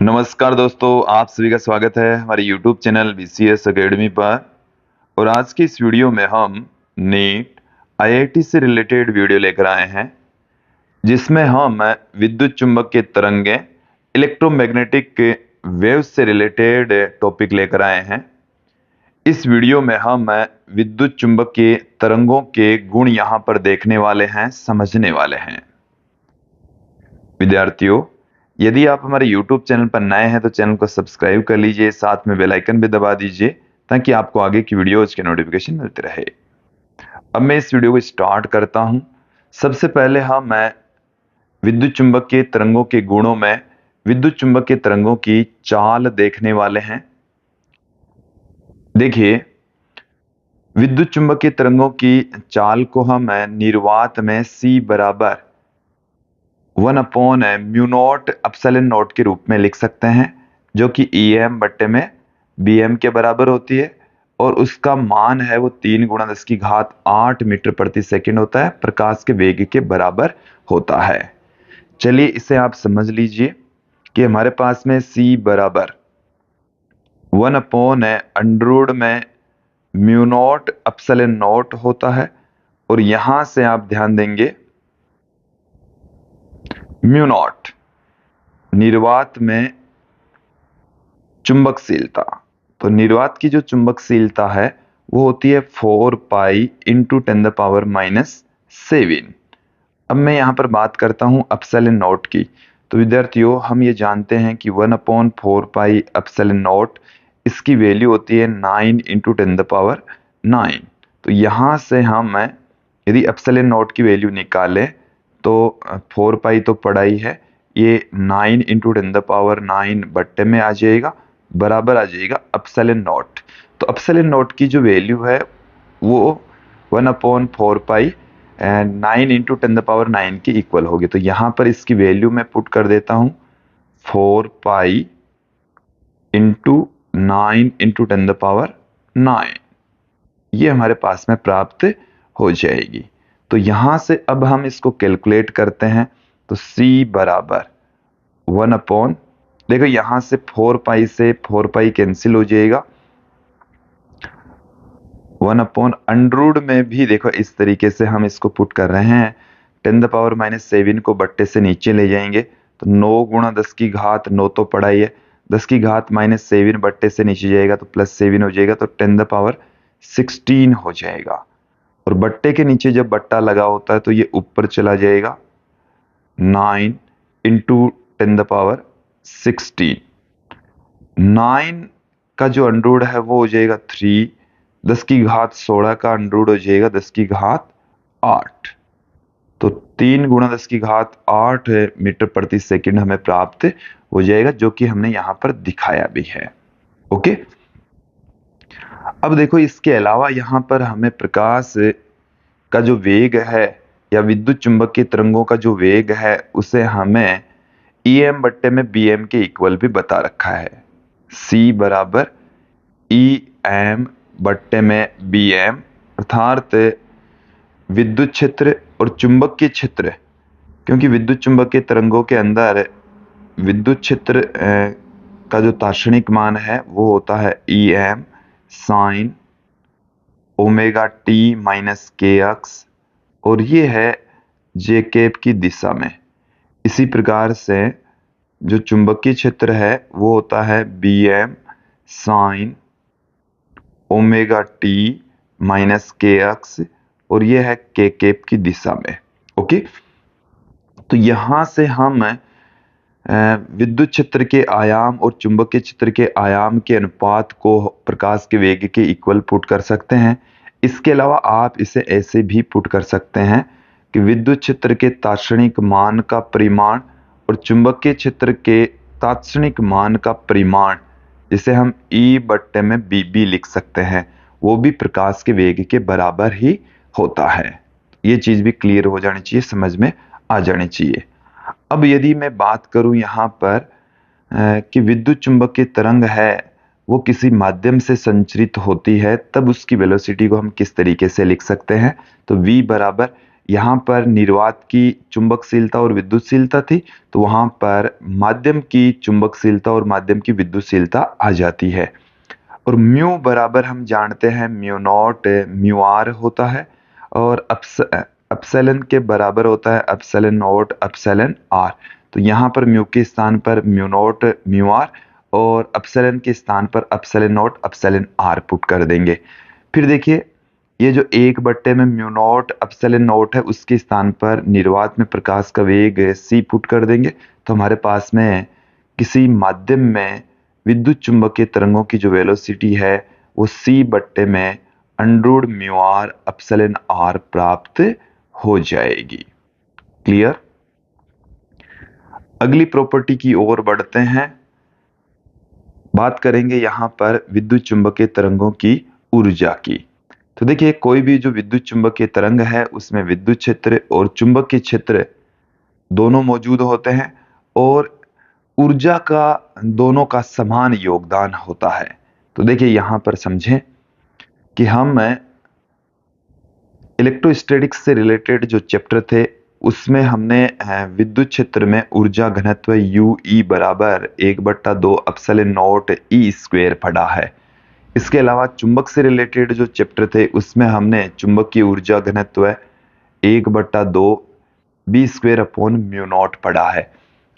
नमस्कार दोस्तों, आप सभी का स्वागत है हमारे YouTube चैनल BCS एकेडमी पर। और आज की इस वीडियो में हम नीट IIT से रिलेटेड वीडियो लेकर आए हैं, जिसमें हम विद्युत चुंबकीय तरंगें इलेक्ट्रोमैग्नेटिक वेव्स से रिलेटेड टॉपिक लेकर आए हैं। इस वीडियो में हम विद्युत चुंबकीय तरंगों के गुण यहाँ पर देखने वाले हैं, समझने वाले हैं। विद्यार्थियों, यदि आप हमारे YouTube चैनल पर नए हैं तो चैनल को सब्सक्राइब कर लीजिए, साथ में बेल आइकन भी दबा दीजिए ताकि आपको आगे की वीडियोज के नोटिफिकेशन मिलते रहे। अब मैं इस वीडियो को स्टार्ट करता हूं। सबसे पहले मैं विद्युत चुंबकीय तरंगों के गुणों में विद्युत चुंबकीय तरंगों की चाल देखने वाले हैं। देखिए, विद्युत चुंबकीय तरंगों की चाल को हम निर्वात में C बराबर 1/म्यू नॉट एप्सिलॉन नॉट के रूप में लिख सकते हैं, जो कि EM बट्टे में BM के बराबर होती है। और उसका मान है वो 3 × 10⁸ मीटर प्रति सेकंड होता है, प्रकाश के वेग के बराबर होता है। चलिए इसे आप समझ लीजिए कि हमारे पास में C बराबर 1/√म्यू नॉट एप्सिलॉन नॉट होता है। और यहां से आप ध्यान देंगे म्यू नॉट निर्वात में चुंबकशीलता, तो निर्वात की जो चुंबकशीलता है वो होती है 4 पाई इंटू 10⁻⁷। अब मैं यहाँ पर बात करता हूँ एप्सिलॉन नॉट की। तो विद्यार्थियों, हम ये जानते हैं कि 1/4 पाई एप्सिलॉन नॉट, इसकी वैल्यू होती है 9 × 10⁹। तो यहाँ से हम यदि एप्सिलॉन नॉट की वैल्यू निकालें तो 4 पाई तो पड़ा ही है, ये 9 × 10⁹ बट्टे में आ जाएगा, बराबर आ जाएगा एप्सिलॉन नॉट। तो एप्सिलॉन नॉट की जो वैल्यू है वो 1/4 पाई 9 × 10⁹ की इक्वल होगी। तो यहाँ पर इसकी वैल्यू मैं पुट कर देता हूँ 4 पाई इंटू 9 × 10⁹। ये हमारे पास में प्राप्त हो जाएगी। तो यहां से अब हम इसको कैलकुलेट करते हैं। तो C बराबर 1/, देखो यहां से 4 पाई से 4 पाई कैंसिल हो जाएगा, 1/√, में भी देखो इस तरीके से हम इसको पुट कर रहे हैं। 10⁻⁷ को बट्टे से नीचे ले जाएंगे तो 9 × 10⁻9 तो पड़ा ही है, 10⁻⁷ बट्टे से नीचे जाएगा तो +7 हो जाएगा, तो 10⁻16 हो जाएगा। और बट्टे के नीचे जब बट्टा लगा होता है तो ये ऊपर चला जाएगा 9 × 10⁻16। 9 का जो अंडरूट है वो हो जाएगा 3, 10⁻16 का अंडरूट हो जाएगा 10⁸। तो 3 × 10⁸ मीटर प्रति सेकंड हमें प्राप्त हो जाएगा, जो कि हमने यहां पर दिखाया भी है। ओके, अब देखो इसके अलावा यहां पर हमें प्रकाश का जो वेग है या विद्युत चुंबकीय तरंगों का जो वेग है उसे हमें EM बट्टे में BM के इक्वल भी बता रखा है। C बराबर EM बट्टे में BM, अर्थात विद्युत क्षेत्र और चुंबकीय क्षेत्र, क्योंकि विद्युत चुंबकीय तरंगों के अंदर विद्युत क्षेत्र का जो तात्क्षणिक मान है वो होता है EM sin ωt - kx, और ये है J कैप की दिशा में। इसी प्रकार से जो चुंबकीय क्षेत्र है वो होता है BM sin ωt - kx, और ये है K कैप की दिशा में। ओके, तो यहां से हम विद्युत क्षेत्र के आयाम और चुंबकीय क्षेत्र के आयाम के अनुपात को प्रकाश के वेग के इक्वल पुट कर सकते हैं। इसके अलावा आप इसे ऐसे भी पुट कर सकते हैं कि विद्युत क्षेत्र के तात्क्षणिक मान का परिमाण और चुंबकीय क्षेत्र के तात्क्षणिक मान का परिमाण, जिसे हम E बट्टे में BB लिख सकते हैं, वो भी प्रकाश के वेग के बराबर ही होता है। ये चीज भी क्लियर हो जानी चाहिए, समझ में आ जानी चाहिए। अब यदि मैं बात करूं यहाँ पर कि विद्युत चुंबकीय तरंग है वो किसी माध्यम से संचरित होती है, तब उसकी वेलोसिटी को हम किस तरीके से लिख सकते हैं। तो V बराबर यहाँ पर निर्वात की चुंबकशीलता और विद्युतशीलता थी, तो वहां पर माध्यम की चुंबकशीलता और माध्यम की विद्युतशीलता आ जाती है। और म्यू बराबर हम जानते हैं म्यू नॉट म्यू आर होता है, और अपसेलन के बराबर होता है अपसेलन नॉट अपसेलन आर। तो यहाँ पर म्यू के स्थान पर म्यू नॉट म्यू आर और अपसेलन के स्थान पर epsilon naught epsilon R put कर देंगे। फिर देखिए, ये जो 1 में म्यू नॉट अपसेलन नॉट है, उसके स्थान पर निर्वात में प्रकाश का वेग c पुट कर देंगे। तो हमारे पास में किसी माध्यम में विद्युत चुंबकीय तरंगों की जो वेलोसिटी है वो c में under root mu R epsilon R प्राप्त हो जाएगी। क्लियर? अगली प्रॉपर्टी की ओर बढ़ते हैं। बात करेंगे यहां पर विद्युत चुंबकीय तरंगों की ऊर्जा की। तो देखिए, कोई भी जो विद्युत चुंबकीय तरंग है उसमें विद्युत क्षेत्र और चुंबकीय क्षेत्र दोनों मौजूद होते हैं, और ऊर्जा का दोनों का समान योगदान होता है। तो देखिए, यहां पर समझें कि हम इलेक्ट्रोस्टैटिक्स से रिलेटेड जो चैप्टर थे उसमें हमने विद्युत क्षेत्र में ऊर्जा घनत्व यू ई बराबर 1/2 अपसिलॉन नॉट ई स्क्वायर पढ़ा है। इसके अलावा चुंबक से रिलेटेड जो चैप्टर थे उसमें हमने चुंबकीय ऊर्जा घनत्व 1/2 B square upon mu naught पढ़ा है।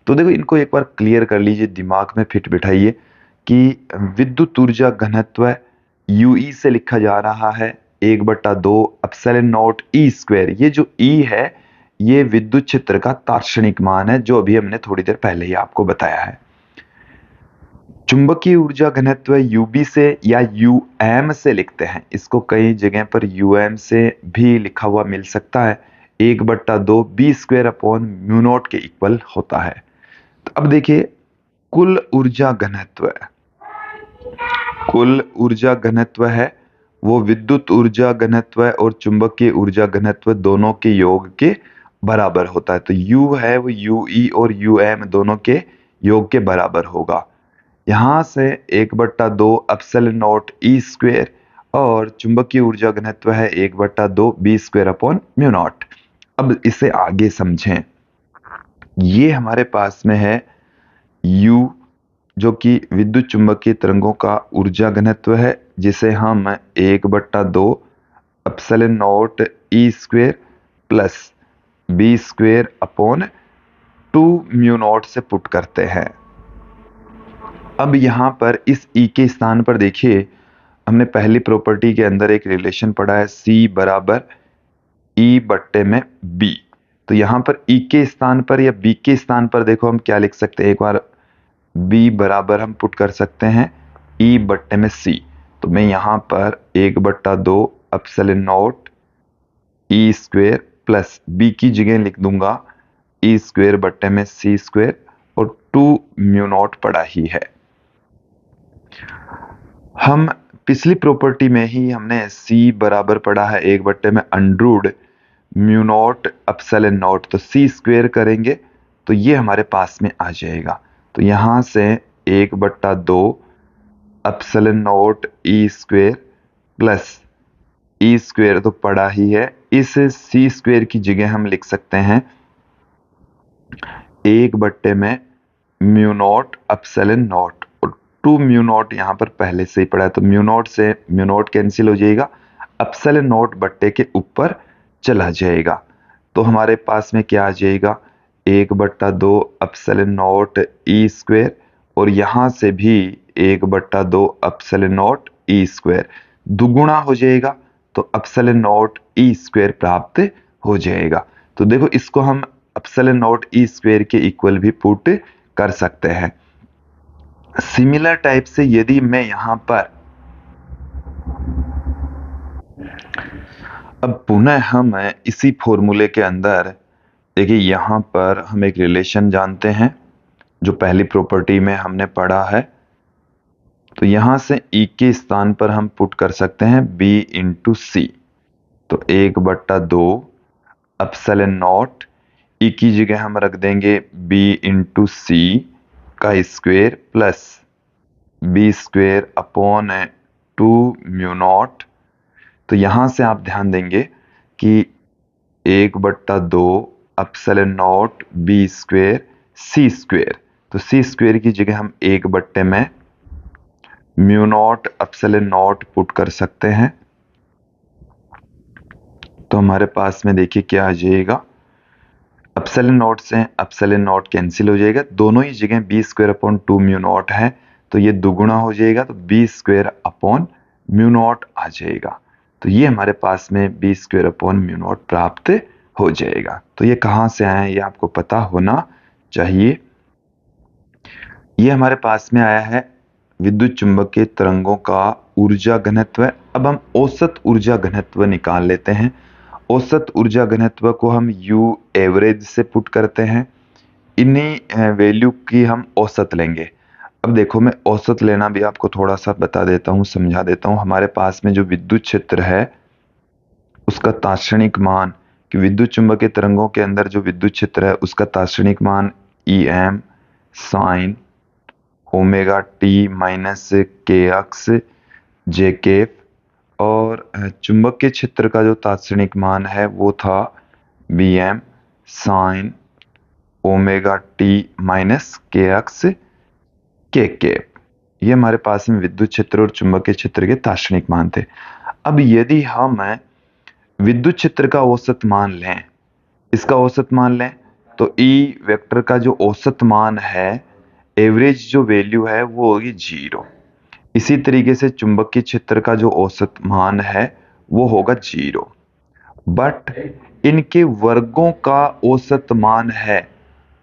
तो देखो, इनको एक बार क्लियर कर लीजिए, दिमाग में फिट बिठाइए कि विद्युत ऊर्जा घनत्व यूई से लिखा जा रहा है 1/2 अपसिलॉन नॉट ई स्क्वायर। ये जो ई है ये विद्युत क्षेत्र का दार्शनिक मान है, जो अभी हमने थोड़ी देर पहले ही आपको बताया है। चुंबकीय ऊर्जा घनत्व यूबी से या यूएम से लिखते हैं, इसको कई जगह पर यूएम से भी लिखा हुआ मिल सकता है। 1/2 B square upon mu naught के इक्वल होता है। तो अब देखिए, कुल ऊर्जा घनत्व है वो विद्युत ऊर्जा घनत्व और चुंबकीय ऊर्जा घनत्व दोनों के योग के बराबर होता है। तो यू है वो यूई और यूएम दोनों के योग के बराबर होगा। यहां से 1/2 अपसिलॉन नॉट ई स्क्वायर और चुंबकीय ऊर्जा घनत्व है 1/2 B square upon mu naught. अब इसे आगे समझें। ये हमारे पास में है U, जो कि विद्युत चुंबकीय तरंगों का ऊर्जा घनत्व है, जिसे हम 1/2 epsilon naught E square plus B square upon 2 mu naught से पुट करते हैं। अब यहां पर इस E के स्थान पर देखिए, हमने पहली प्रॉपर्टी के अंदर एक रिलेशन पढ़ा है C बराबर E/में B। तो यहां पर E के स्थान पर या B के स्थान पर देखो हम क्या लिख सकते हैं, एक बार B बराबर हम पुट कर सकते हैं E/में C। तो मैं यहां पर 1/2 epsilon naught E square plus B की जगह लिख दूंगा E स्क्वायर में C स्क्वायर और 2 म्यू नॉट पड़ा ही है। हम पिछली प्रॉपर्टी में ही हमने C बराबर पढ़ा है 1 में अंडररूट म्यू नॉट अपसिलॉन नॉट। तो C स्क्वायर करेंगे तो ये हमारे पास में आ जाएगा। तो यहां से 1/2 epsilon naught E square plus E square तो पढ़ा ही है, इस C स्क्वायर की जगह हम लिख सकते हैं 1 में म्यू नॉट अपसिलॉन नॉट, और 2 म्यू नॉट यहाँ पर पहले से ही पड़ा है। तो म्यू नॉट से म्यू नॉट कैंसिल हो जाएगा, अपसिलॉन नॉट बट्टे के ऊपर चला जाएगा। तो हमारे पास में क्या आ जाएगा 1/2 अपसिलॉन नॉट ई स्क्वायर, और यहां से भी 1/2 अपसिलॉन नॉट ई स्क्वायर दुगुना हो जाएगा, तो अपसिलॉन नॉट ई स्क्वायर प्राप्त हो जाएगा। तो देखो, इसको हम अपसिलॉन नॉट ई स्क्वायर के इक्वल भी पुट कर सकते हैं। सिमिलर टाइप से यदि मैं यहां पर अब पुनः हम इसी फॉर्मूले के अंदर देखिए, यहां पर हम एक रिलेशन जानते हैं जो पहली प्रॉपर्टी में हमने पढ़ा है। तो यहां से E के स्थान पर हम पुट कर सकते हैं B इंटू सी। तो 1/2 अपसिलॉन नॉट E की जगह हम रख देंगे B इंटू सी का square plus B square upon 2 mu naught. तो यहां से आप ध्यान देंगे कि 1/2 epsilon naught B square C square. तो सी स्क्वायर की जगह हम 1 में mu naught epsilon naught put कर सकते हैं। तो हमारे पास में देखिए क्या आ जाएगा, एप्सिलॉन नॉट से एप्सिलॉन नॉट कैंसिल हो जाएगा, दोनों ही जगह B square upon 2 mu naught है, तो ये दुगुना हो जाएगा, तो B square upon mu naught आ जाएगा। तो ये हमारे पास में B square upon mu naught प्राप्त हो जाएगा। तो ये कहाँ से आया है ये आपको पता होना चाहिए। ये हमारे पास में आया है विद्युत चुंबकीय तरंगों का ऊर्जा घनत्व। अब हम औसत ऊर्जा घनत्व निकाल लेते हैं। औसत ऊर्जा घनत्व को हम यू एवरेज से पुट करते हैं, इन्हीं वैल्यू की हम औसत लेंगे। अब देखो मैं औसत लेना भी आपको थोड़ा सा बता देता हूँ, समझा देता हूँ। हमारे पास में जो विद्युत क्षेत्र है उसका तात्क्षणिक मान, कि विद्युत चुंबकीय तरंगों के अंदर जो विद्युत क्षेत्र है उसका तात्क्षणिक मान E M sine omega T minus K X J cap, और चुंबकीय क्षेत्र का जो तात्क्षणिक मान है वो था B M sine omega T minus K X K cap. ये हमारे पास में विद्युत क्षेत्र और चुंबकीय क्षेत्र के तात्क्षणिक मान थे। अब यदि हम विद्युत क्षेत्र का औसत मान लें, इसका औसत मान लें, तो ई वेक्टर का जो औसत मान है, एवरेज जो वैल्यू है वो होगी 0। इसी तरीके से चुंबकीय क्षेत्र का जो औसत मान है वो होगा 0, बट इनके वर्गों का औसत मान है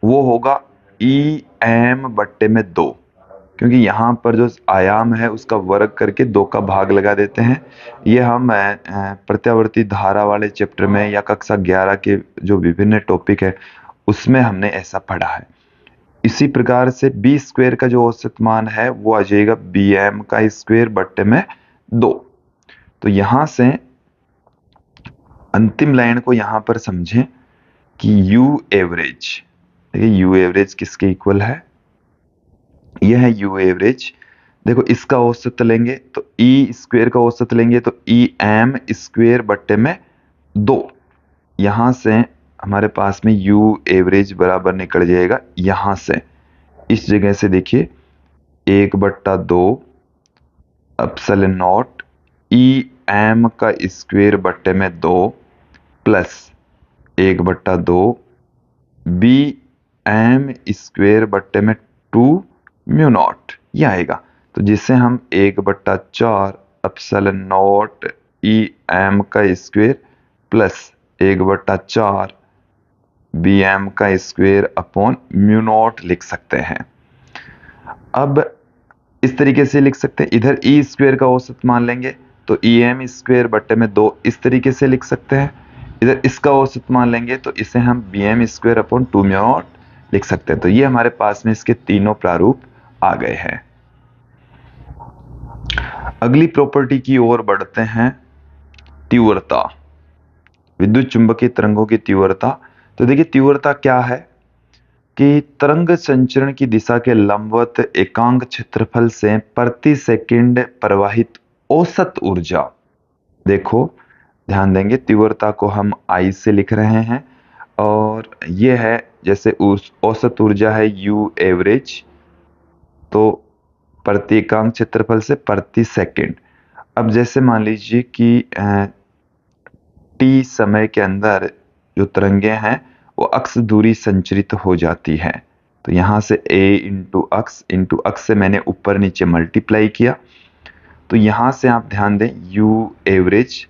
वो होगा ई एम बट्टे में 2, क्योंकि यहाँ पर जो आयाम है उसका वर्ग करके 2 का भाग लगा देते हैं। ये हम प्रत्यावर्ती धारा वाले चैप्टर में या कक्षा 11 के जो विभिन्न टॉपिक है उसमें हमने ऐसा पढ़ा है। इसी प्रकार से बी स्क्वायर का जो औसत मान है वो आ जाएगा बी एम का स्क्वायर बट्टे में 2। तो यहां से अंतिम लाइन को यहां पर समझें कि यू एवरेज, देखिए यू एवरेज किसके इक्वल है, यह है यू एवरेज। देखो इसका औसत लेंगे तो ई स्क्वायर का औसत लेंगे तो ई एम स्क्वायर बट्टे में 2। यहां से हमारे पास में यू एवरेज बराबर निकल जाएगा, यहां से इस जगह से देखिए 1/2 एप्सिलॉन नॉट ई एम का स्क्वायर बट्टे में 2 प्लस 1/2 बी एम स्क्वायर बट्टे में 2 म्यू नॉट, ये आएगा। तो जिससे हम 1/4 एप्सिलॉन नॉट ई एम का स्क्वायर प्लस 1/4 बी एम का स्क्वायर अपॉन म्यू नॉट लिख सकते हैं। अब इस तरीके से लिख सकते हैं, इधर ई स्क्वायर का औसत मान लेंगे तो ई एम स्क्वायर बट्टे में 2 इस तरीके से लिख सकते हैं। इधर इसका औसत मान लेंगे तो इसे हम B M square upon 2 mu naught लिख सकते हैं। तो ये हमारे पास में इसके तीनों प्रारूप आ गए हैं। अगली प्रॉपर्टी की ओर बढ़ते हैं, तीव्रता, विद्युत चुंबकीय तरंगों की तीव्रता। तो देखिए तीव्रता क्या है कि तरंग संचरण की दिशा के लंबवत एकांक क्षेत्रफल से प्रति सेकंड प्रवाहित औसत ऊर्जा। देखो ध्यान देंगे, तीव्रता को हम आई से लिख रहे हैं और ये है जैसे औसत ऊर्जा है यू एवरेज, तो प्रति एकांक क्षेत्रफल से प्रति सेकंड। अब जैसे मान लीजिए कि टी समय के अंदर जो तरंगे हैं वो अक्ष दूरी संचरित हो जाती है, तो यहां से a इंटू अक्ष से मैंने ऊपर नीचे मल्टीप्लाई किया। तो यहां से आप ध्यान दें u एवरेज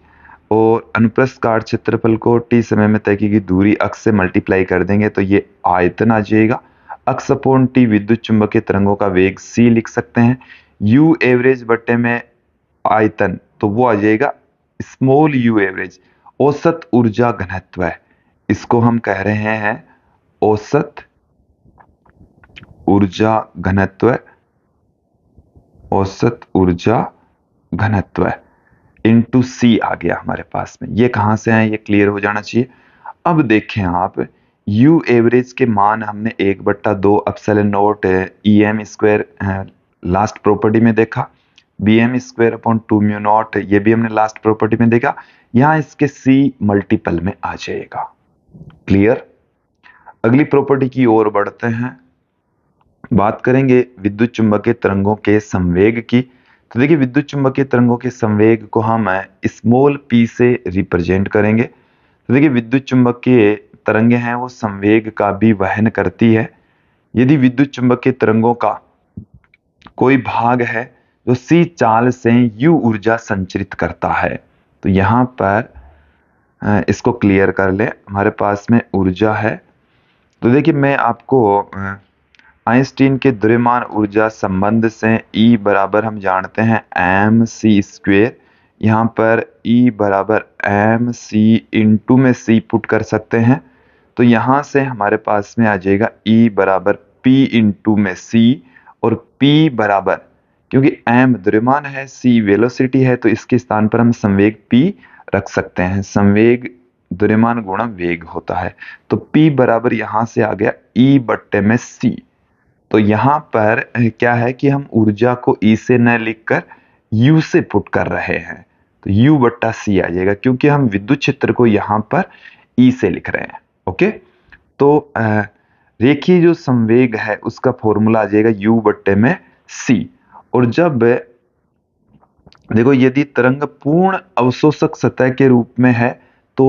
और अनुप्रस्थ काट क्षेत्रफल को t समय में तय की गई दूरी अक्ष से मल्टीप्लाई कर देंगे तो ये आयतन आ जाएगा। अक्ष अपॉन t विद्युत चुंबकीय तरंगों का वेग c लिख सकते हैं। u एवरेज बट्टे में आयतन, तो वो आ जाएगा स्मॉल u एवरेज, औसत ऊर्जा घनत्व है, इसको हम कह रहे हैं औसत ऊर्जा घनत्व, औसत ऊर्जा घनत्व इंटू सी आ गया हमारे पास में। ये कहां से आए ये क्लियर हो जाना चाहिए। अब देखें आप, यू एवरेज के मान हमने 1/2 epsilon naught E M square last property में देखा, bm² म्यू नॉट, ये भी हमने लास्ट प्रॉपर्टी में देखा, यहाँ इसके c मल्टीपल में आ जाएगा। क्लियर। अगली प्रॉपर्टी की ओर बढ़ते हैं, बात करेंगे विद्युत चुंबकीय तरंगों के संवेग की। तो देखिए विद्युत चुंबकीय तरंगों के संवेग को हम स्मॉल p से रिप्रेजेंट करेंगे। तो देखिए विद्युत चुंबकीय तरंगे हैं वो संवेग का भी वहन करती है। यदि विद्युत चुंबकीय तरंगों का कोई भाग है जो c चाल से u ऊर्जा संचरित करता है, तो यहाँ पर इसको क्लियर कर ले, हमारे पास में ऊर्जा है। तो देखिए मैं आपको आइंस्टीन के द्रव्यमान ऊर्जा संबंध से E बराबर हम जानते हैं mc², यहाँ पर E बराबर mc इंटू में c पुट कर सकते हैं। तो यहाँ से हमारे पास में आ जाएगा E बराबर p इंटू में c, और p बराबर, क्योंकि m द्रव्यमान है c वेलोसिटी है, तो इसके स्थान पर हम संवेग p रख सकते हैं। संवेग द्रव्यमान गुणा वेग होता है, तो p बराबर यहाँ से आ गया E बट्टे में c। तो यहाँ पर क्या है कि हम ऊर्जा को E से न लिखकर U से पुट कर रहे हैं, तो U बट्टा C आ जाएगा, क्योंकि हम विद्युत क्षेत्र को यहाँ पर E से लिख रहे हैं। ओके, तो रेखीय जो संवेग है उसका फॉर्मूला आ जाएगा U बट्टे में C। और जब देखो यदि तरंग पूर्ण अवशोषक सतह के रूप में है तो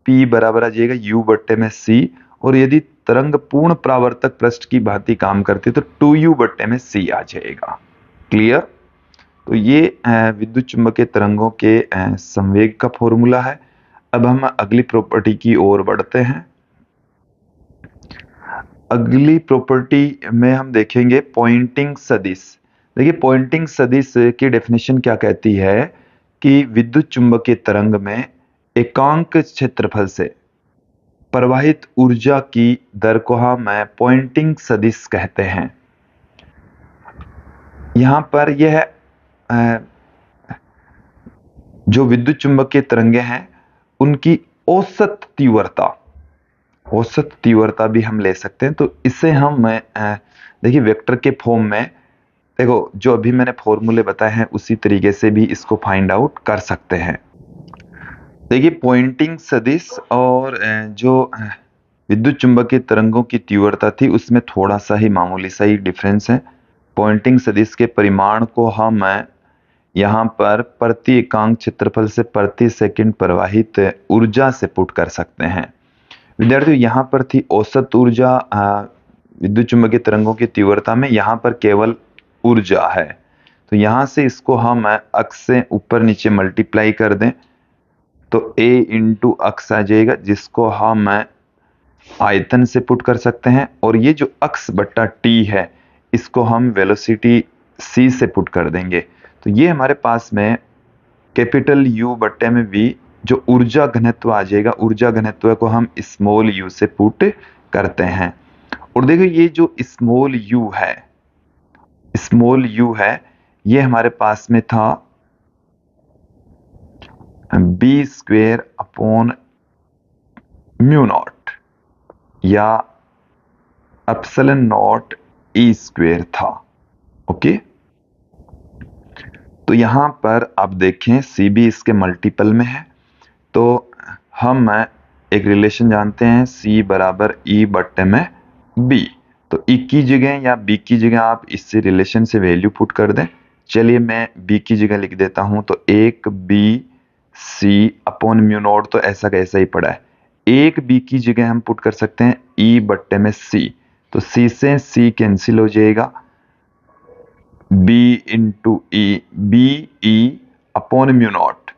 P बराबर आ जाएगा U बट्टे में C, और यदि तरंग पूर्ण परावर्तक पृष्ठ की भांति काम करती है तो 2U बट्टे में C आ जाएगा। क्लियर। तो ये विद्युत चुंबकीय तरंगों के संवेग का फॉर्मूला है। अब हम अगली प्रॉपर्टी की ओर बढ़ते हैं। अगली प्रॉपर्टी में हम देखेंगे पॉइंटिंग सदिश। देखिए पॉइंटिंग सदिश की डेफिनेशन क्या कहती है कि विद्युत चुंबकीय तरंग में एकांक क्षेत्रफल से प्रवाहित ऊर्जा की दर को हम पॉइंटिंग सदिश कहते हैं। यहां पर यह जो विद्युत चुंबकीय तरंगे हैं उनकी औसत तीव्रता भी हम ले सकते हैं। तो इसे हम देखिए वेक्टर के फॉर्म में, देखो जो अभी मैंने फॉर्मूले बताए हैं उसी तरीके से भी इसको फाइंड आउट कर सकते हैं। देखिए पॉइंटिंग सदिश और जो विद्युत चुंबकीय तरंगों की तीव्रता थी उसमें थोड़ा सा ही मामूली सा ही डिफरेंस है। पॉइंटिंग सदिश के परिमाण को हम यहाँ पर प्रति एकांक क्षेत्रफल से प्रति सेकंड प्रवाहित ऊर्जा से पुट कर सकते हैं। विद्यार्थियों यहाँ पर थी औसत ऊर्जा विद्युत चुंबकीय तरंगों की तीव्रता में, यहाँ पर केवल ऊर्जा है। तो यहाँ से इसको हम अक्ष से ऊपर नीचे मल्टीप्लाई कर दें तो A इंटू अक्ष आ जाएगा, जिसको हम आयतन से पुट कर सकते हैं, और ये जो अक्ष बट्टा T है इसको हम वेलोसिटी C से पुट कर देंगे। तो ये हमारे पास में कैपिटल U बट्टे में V जो ऊर्जा घनत्व आ जाएगा, ऊर्जा घनत्व को हम स्मॉल u से पुट करते हैं। और देखो ये जो स्मॉल u है ये हमारे पास में था b² अपॉन म्यू नॉट या एप्सिलॉन नॉट E² था। ओके, तो यहां पर आप देखें C भी इसके मल्टीपल में है, तो हम एक रिलेशन जानते हैं C बराबर E बट्टे में B। तो E की जगह या B की जगह आप इससे रिलेशन से वैल्यू पुट कर दें। चलिए मैं B की जगह लिख देता हूं, तो 1B C upon mu naught, तो ऐसा कैसा ही पड़ा है। 1B की जगह हम पुट कर सकते हैं E बट्टे में C, तो C से C कैंसिल हो जाएगा, B into E, BE upon mu not,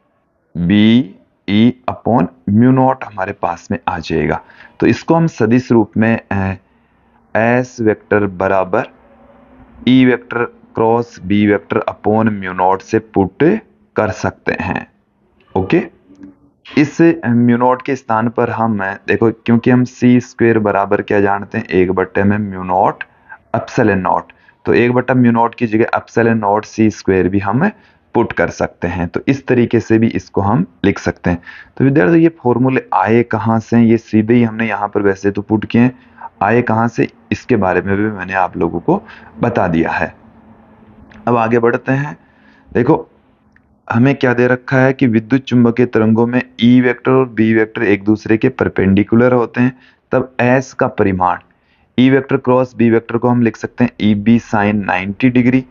BE upon mu not हमारे पास में आ जाएगा। तो इसको हम सदिश रूप में S वेक्टर बराबर E vector cross B vector upon mu naught से पुट कर सकते हैं। ओके, इस म्यू नॉट के स्थान पर हम देखो, क्योंकि हम C² बराबर क्या जानते हैं, 1 बट्टे में म्यू नॉट एप्सिलॉन नॉट, तो 1 बट्टा म्यू नॉट की जगह एप्सिलॉन नॉट C² भी हम पुट कर सकते हैं। तो इस तरीके से भी इसको हम लिख सकते हैं। तो विद्यार्थी ये फॉर्मूले आए कहाँ से, ये सीधे ही हमने यहाँ पर वैसे तो पुट किए, आए कहाँ से इसके बारे में भी मैंने आप लोगों को बता दिया है। अब आगे बढ़ते हैं। देखो हमें क्या दे रखा है कि विद्युत चुंबकीय तरंगों में ई वेक्टर और बी वेक्टर एक दूसरे के परपेंडिकुलर होते हैं, तब एस का परिमाण E vector cross B vector को हम लिख सकते हैं ई बी साइन 90 डिग्री,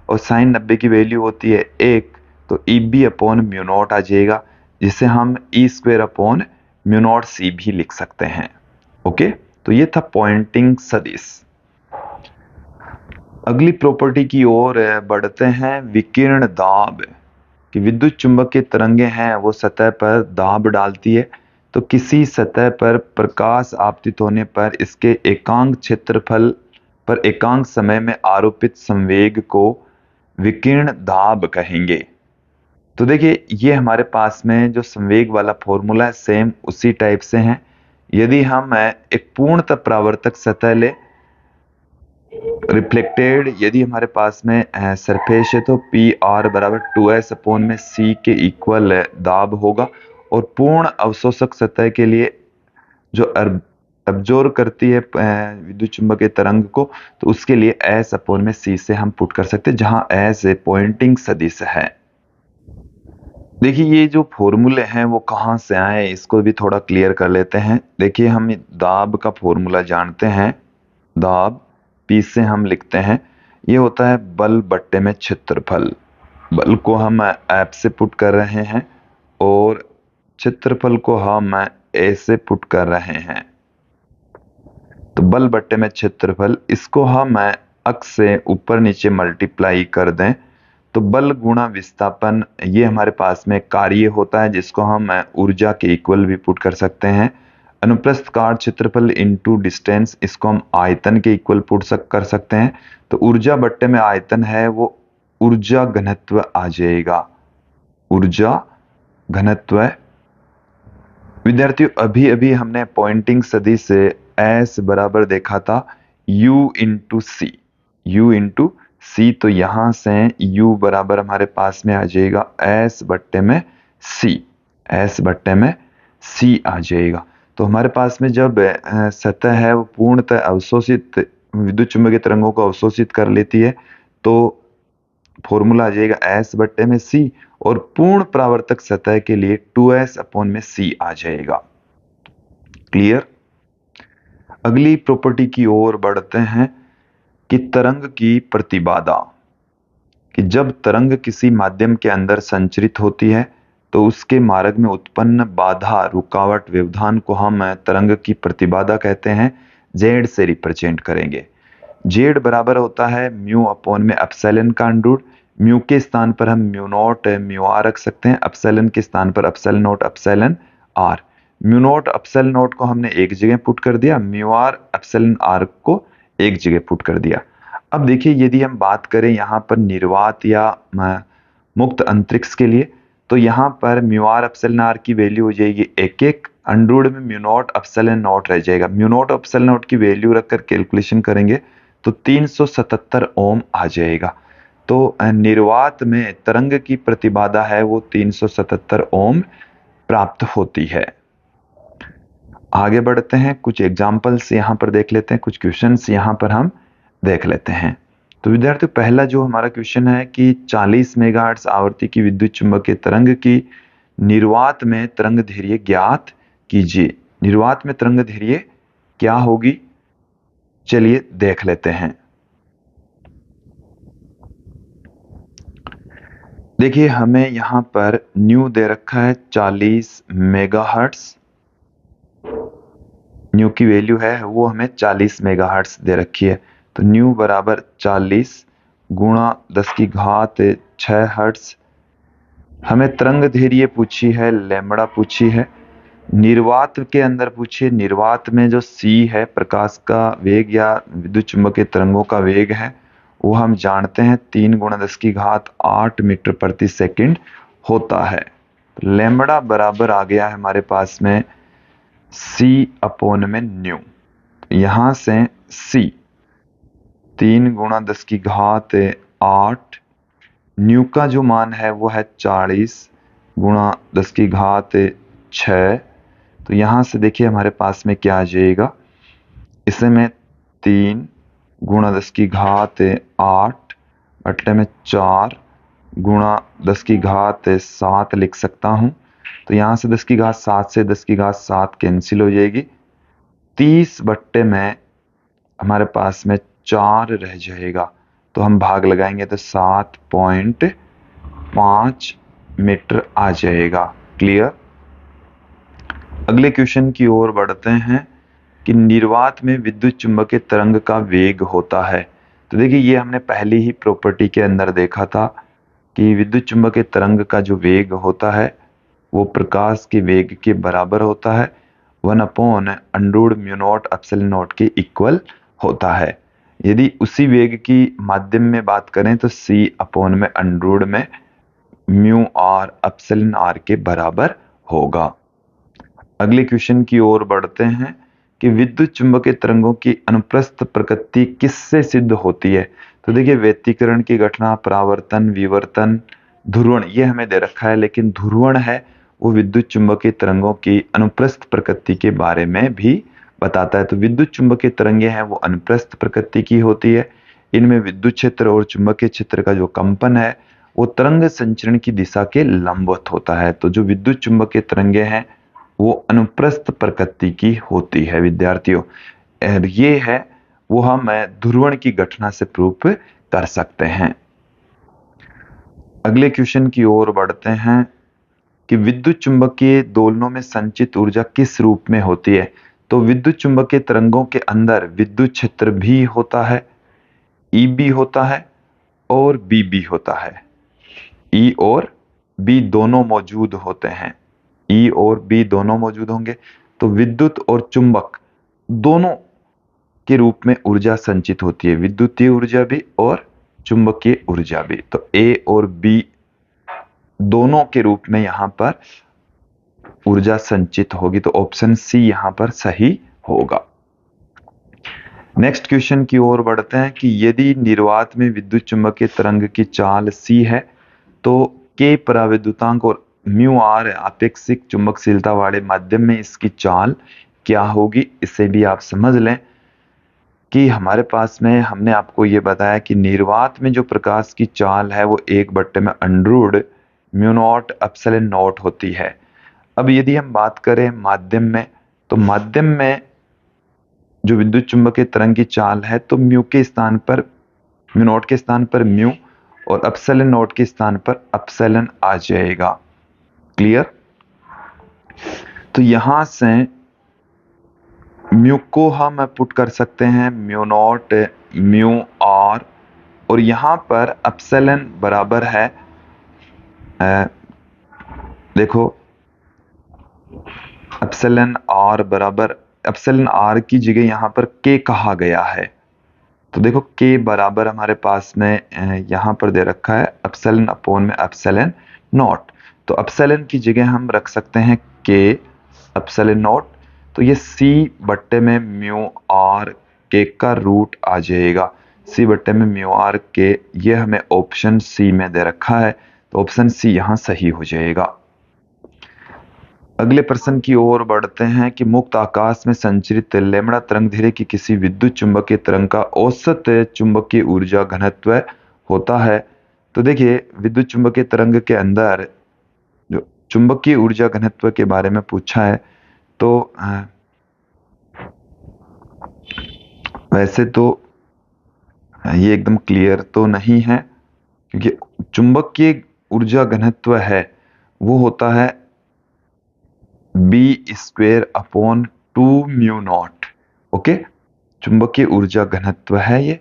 और साइन 90 की वैल्यू होती है 1, तो E B upon mu naught आ जाएगा, जिसे हम E square upon mu naught C भी लिख सकते हैं। ओके, तो ये था पॉइंटिंग सदिश। अगली प्रॉपर्टी की ओर बढ़ते हैं, विकिरण दाब। कि विद्युत चुंबकीय तरंगे हैं वो सतह पर दाब डालती है, तो किसी सतह पर प्रकाश आपतित होने पर इसके एकांक क्षेत्रफल पर एकांक समय में आरोपित संवेग को विकिरण दाब कहेंगे। तो देखिए ये हमारे पास में जो संवेग वाला फॉर्मूला है सेम उसी टाइप से है। यदि हम एक पूर्णतः परावर्तक सतह ले, रिफ्लेक्टेड यदि हमारे पास में सरफेस है, तो पी आर बराबर 2s अपॉन में सी के इक्वल दाब होगा, और पूर्ण अवशोषक सतह के लिए जो अब्जॉर्ब करती है विद्युत चुंबकीय तरंग को, तो उसके लिए s अपॉन में c से हम पुट कर सकते हैं, जहां s पॉइंटिंग सदिश है। देखिए ये जो फॉर्मूले हैं वो कहाँ से आए, इसको भी थोड़ा क्लियर कर लेते हैं। देखिए हम दाब का फॉर्मूला जानते हैं, दाब P से हम लिखते हैं, ये होता है बल बट्टे में क्षेत्रफल। बल को हम F से पुट कर रहे हैं और क्षेत्रफल को हम A से पुट कर रहे हैं। तो बल बट्टे में क्षेत्रफल, इसको हम अक्ष से ऊपर नीचे मल्टीप्लाई कर दें तो बल गुणा विस्थापन, ये हमारे पास में कार्य होता है जिसको हम ऊर्जा के इक्वल भी पुट कर सकते हैं। अनुप्रस्थ काट क्षेत्रफल इनटू डिस्टेंस, इसको हम आयतन के इक्वल पुट कर सकते हैं। तो ऊर्जा बट्टे में आयतन है वो ऊर्जा घनत्व आ जाएगा, ऊर्जा घनत्व। विद्यार्थियों अभी अभी हमने पॉइंटिंग सदिश से एस बराबर देखा था u इंटू सी, u इंटू सी, तो यहां से u बराबर हमारे पास में आ जाएगा s बट्टे में c, s बट्टे में c आ जाएगा। तो हमारे पास में जब सतह है वो पूर्णतः अवशोषित विद्युत चुंबकीय तरंगों को अवशोषित कर लेती है, तो फॉर्मूला आ जाएगा s बट्टे में c, और पूर्ण परावर्तक सतह के लिए 2s अपॉन में c आ जाएगा। क्लियर। अगली प्रॉपर्टी की ओर बढ़ते हैं कि तरंग की प्रतिबाधा। कि जब तरंग किसी माध्यम के अंदर संचरित होती है तो उसके मार्ग में उत्पन्न बाधा, रुकावट, व्यवधान को हम तरंग की प्रतिबाधा कहते हैं। जेड से रिप्रेजेंट करेंगे। जेड बराबर होता है म्यू अपॉन में एप्सिलॉन का अंडर। म्यू के स्थान पर हम म्यू नॉट म्यू आर रख सकते हैं, एप्सिलॉन के स्थान पर epsilon naught epsilon R. Mu naught epsilon naught को हमने एक जगह पुट कर दिया, म्यू आर एप्सिलॉन आर को एक जगह पुट कर दिया। अब देखिए यदि हम बात करें यहाँ पर निर्वात या मुक्त अंतरिक्ष के लिए, तो यहाँ पर म्यू आर एप्सिलॉन आर की वैल्यू हो जाएगी एक एक, अंडर में म्यू नॉट एप्सिलॉन नॉट रह जाएगा। म्यू नॉट एप्सिलॉन नॉट की वैल्यू रखकर कैलकुलेशन करेंगे तो 377 ओम आ जाएगा। तो निर्वात में तरंग की प्रतिबाधा है वो 377 ओम प्राप्त होती है। आगे बढ़ते हैं, कुछ एग्जाम्पल्स यहाँ पर देख लेते हैं, कुछ क्वेश्चंस यहाँ पर हम देख लेते हैं। तो विद्यार्थियों पहला जो हमारा क्वेश्चन है कि 40 मेगाहर्ट्ज आवृत्ति की विद्युत चुंबकीय तरंग की निर्वात में तरंग दैर्घ्य ज्ञात कीजिए। निर्वात में तरंग दैर्घ्य क्या होगी, चलिए देख लेते हैं। देखिए हमें यहाँ पर न्यू दे रखा है 40 मेगाहर्ट्ज, न्यू की वैल्यू है वो हमें 40 मेगाहर्ट्ज दे रखी है। तो न्यू बराबर 40 गुणा 10 की घात 6 हर्ट्ज। हमें तरंग दैर्घ्य पूछी है, लैम्बडा पूछी है। निर्वात के अंदर पूछिए, निर्वात में जो c है प्रकाश का वेग या विद्युत चुंबकीय तरंगों का वेग है, वो हम जानते हैं 3 गुणा 10 की घात 8 मीटर प्रति सेकंड होता है। लैम्बडा बराबर आ गया है हमारे पास में c अपॉन में न्यू। यहां से c 3 गुणा 10 की घात 8, न्यू का जो मान है वो है 40 गुणा 10 की घात 6। तो यहां से देखिए हमारे पास में क्या आ जाएगा, इसे में 3 गुणा 10 की घात 8 बट्टे में 4 गुणा 10 की घात 7 लिख सकता हूं। तो यहां से 10 की घात 7 से 10 की घात 7 कैंसिल हो जाएगी। 30 बट्टे में हमारे पास में 4 रह जाएगा, तो हम भाग लगाएंगे तो 7.5 मीटर आ जाएगा। क्लियर। अगले क्वेश्चन की ओर बढ़ते हैं कि निर्वात में विद्युत चुंबकीय तरंग का वेग होता है। तो देखिए ये हमने पहली ही प्रॉपर्टी के अंदर देखा था कि विद्युत चुंबकीय तरंग का जो वेग होता है वो प्रकाश के वेग के बराबर होता है, 1/√μ0 के इक्वल होता है। यदि उसी वेग की माध्यम में बात करें तो C/μ/r के बराबर होगा। अगले क्वेश्चन की ओर बढ़ते हैं कि विद्युत चुंबकीय तरंगों की अनुप्रस्थ प्रकृति किससे सिद्ध होती है। तो देखिए व्यतिकरण की घटना, परावर्तन, विवर्तन, ध्रुवण ये हमें दे रखा है, लेकिन ध्रुवण है वो विद्युत चुंबकीय तरंगों की अनुप्रस्थ प्रकृति के बारे में भी बताता है। तो विद्युत चुंबकीय तरंगे हैं वो अनुप्रस्थ प्रकृति की होती है। इनमें विद्युत क्षेत्र और चुंबकीय क्षेत्र का जो कंपन है वो तरंग संचरण की दिशा के लंबवत होता है। तो जो विद्युत चुंबकीय तरंगे हैं वो अनुप्रस्थ प्रकृति की होती है विद्यार्थियों। और ये है वो हम ध्रुवण की घटना से प्रूफ कर सकते हैं। अगले क्वेश्चन की ओर बढ़ते हैं कि विद्युत चुंबकीय दोलनों में संचित ऊर्जा किस रूप में होती है। तो विद्युत चुंबकीय तरंगों के अंदर विद्युत क्षेत्र भी होता है, ई भी होता है और बी भी होता है। ई और बी दोनों मौजूद होते हैं। ई और बी दोनों मौजूद होंगे तो विद्युत और चुंबक दोनों के रूप में ऊर्जा संचित होती है, विद्युतीय ऊर्जा भी और चुंबकीय ऊर्जा भी। तो ए और बी दोनों के रूप में यहां पर ऊर्जा संचित होगी, तो ऑप्शन सी यहां पर सही होगा। नेक्स्ट क्वेश्चन की ओर बढ़ते हैं कि यदि निर्वात में विद्युत चुंबकीय तरंग की चाल सी है तो के पराविद्युतांक और म्यू आर आपेक्षिक चुंबकशीलता वाले माध्यम में इसकी चाल क्या होगी। इसे भी आप समझ लें कि हमारे पास में हमने आपको ये बताया कि निर्वात में जो प्रकाश की चाल है वो 1/√μ0 होती है। अब यदि हम बात करें माध्यम में, तो माध्यम में जो विद्युत चुंबकीय तरंग की चाल है तो μ0 के स्थान पर म्यू और ε0 के स्थान पर एप्सिलॉन आ जाएगा। क्लियर। तो यहां से म्यू को हम पुट कर सकते हैं μ0 म्यू आर, और यहां पर एप्सिलॉन बराबर है देखो एप्सिलॉन आर की जगह यहां पर के कहा गया है। तो देखो के बराबर हमारे पास में यहां पर दे रखा है ε/ε0। तो एप्सिलॉन की जगह हम रख सकते हैं के ε0। तो ये C/में म्यू आर के का रूट आ जाएगा। C/में म्यू आर के, ये हमें ऑप्शन सी में दे रखा है, तो ऑप्शन सी यहां सही हो जाएगा। अगले प्रश्न की ओर बढ़ते हैं कि मुक्त आकाश में संचरित लैम्ब्डा तरंगधैर्घ्य की किसी विद्युत चुंबकीय तरंग का औसत चुंबकीय ऊर्जा घनत्व होता है। तो देखिए विद्युत चुंबकीय तरंग के अंदर जो चुंबकीय ऊर्जा घनत्व के बारे में पूछा है, तो वैसे तो ये एकदम क्लियर तो नहीं है, क्योंकि चुंबकीय ऊर्जा घनत्व है वो होता है B²/2μ0। ओके, चुंबकीय ऊर्जा घनत्व है ये,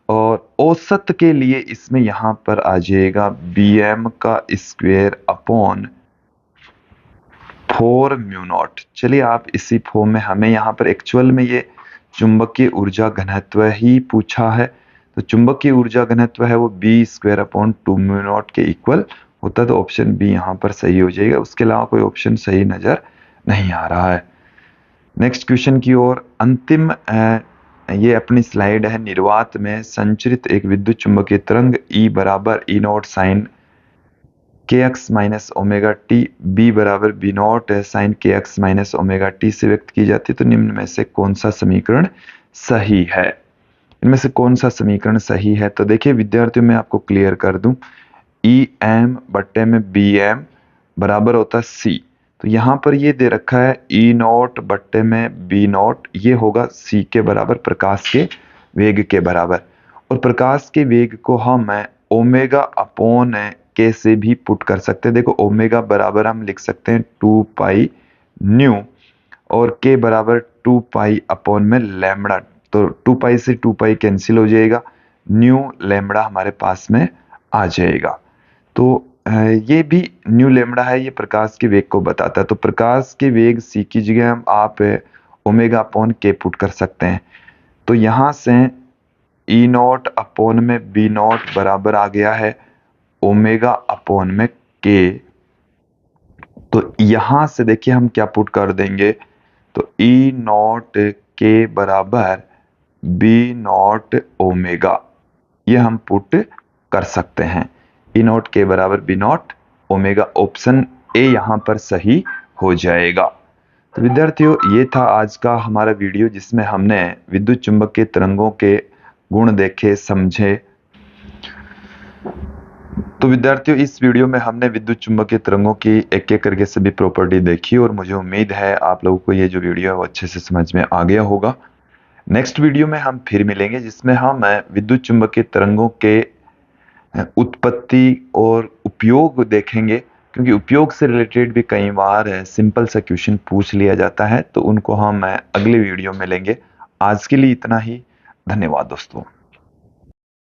और औसत के लिए इसमें यहां पर आ जाएगा Bm²/4μ0। चलिए आप इसी फॉर्म में, हमें यहां पर एक्चुअल में ये चुंबकीय ऊर्जा घनत्व ही पूछा है, तो चुंबकीय ऊर्जा घनत्व है वो B²/2μ0 के इक्वल होता है, तो ऑप्शन बी यहां पर सही हो जाएगा। उसके अलावा कोई ऑप्शन सही नजर नहीं आ रहा है। नेक्स्ट क्वेश्चन की ओर अंतिम ये अपनी स्लाइड है। निर्वात में संचरित एक विद्युत चुंबकीय तरंग E=E0 sin kx-ωt, B=B0 sin kx-ωt से व्यक्त की जाती है। तो निम्न में से कौन सा समीकरण सही है। इनमें से कौन सा समीकरण सही है। तो देखिए विद्यार्थियों, मैं आपको क्लियर कर दूं, ई एम बट्टे में बी एम बराबर होता है सी। तो यहाँ पर ये दे रखा है ई नॉट बट्टे में बी नॉट, ये होगा सी के बराबर, प्रकाश के वेग के बराबर। और प्रकाश के वेग को हम ओमेगा अपॉन के से भी पुट कर सकते हैं। देखो ओमेगा बराबर हम लिख सकते हैं 2 पाई न्यू और के बराबर 2 पाई अपॉन में लैम्बडा। तो 2 पाई से 2 पाई कैंसिल हो जाएगा, न्यू लैम्बडा हमारे पास में आ जाएगा। तो ये भी न्यू लैम्बडा है, ये प्रकाश के वेग को बताता है। तो प्रकाश के वेग सी की जगह हम आप ओमेगा अपॉन के पुट कर सकते हैं। तो यहाँ से ई नॉट अपॉन में बी नॉट बराबर आ गया है ओमेगा अपॉन में के। तो यहां से देखिए हम क्या पुट कर देंगे, तो ई नॉट के बराबर बी नॉट ओमेगा, ये हम पुट कर सकते हैं। ई नॉट के बराबर B naught omega, option A यहां पर सही हो जाएगा। तो विद्यार्थियों ये था आज का हमारा वीडियो, जिसमें हमने विद्युत चुंबकीय तरंगों के गुण देखे, समझे। तो विद्यार्थियों इस वीडियो में हमने विद्युत चुंबकीय तरंगों की एक एक करके सभी प्रॉपर्टी देखी और मुझे उम्मीद है आप लोगों को ये जो वीडियो है वो अच्छे से समझ में आ गया होगा। नेक्स्ट वीडियो में हम फिर मिलेंगे, जिसमें हम विद्युत चुंबकीय तरंगों के उत्पत्ति और उपयोग देखेंगे, क्योंकि उपयोग से रिलेटेड भी कई बार सिंपल सा क्वेश्चन पूछ लिया जाता है। तो उनको हम अगले वीडियो में लेंगे। आज के लिए इतना ही, धन्यवाद दोस्तों।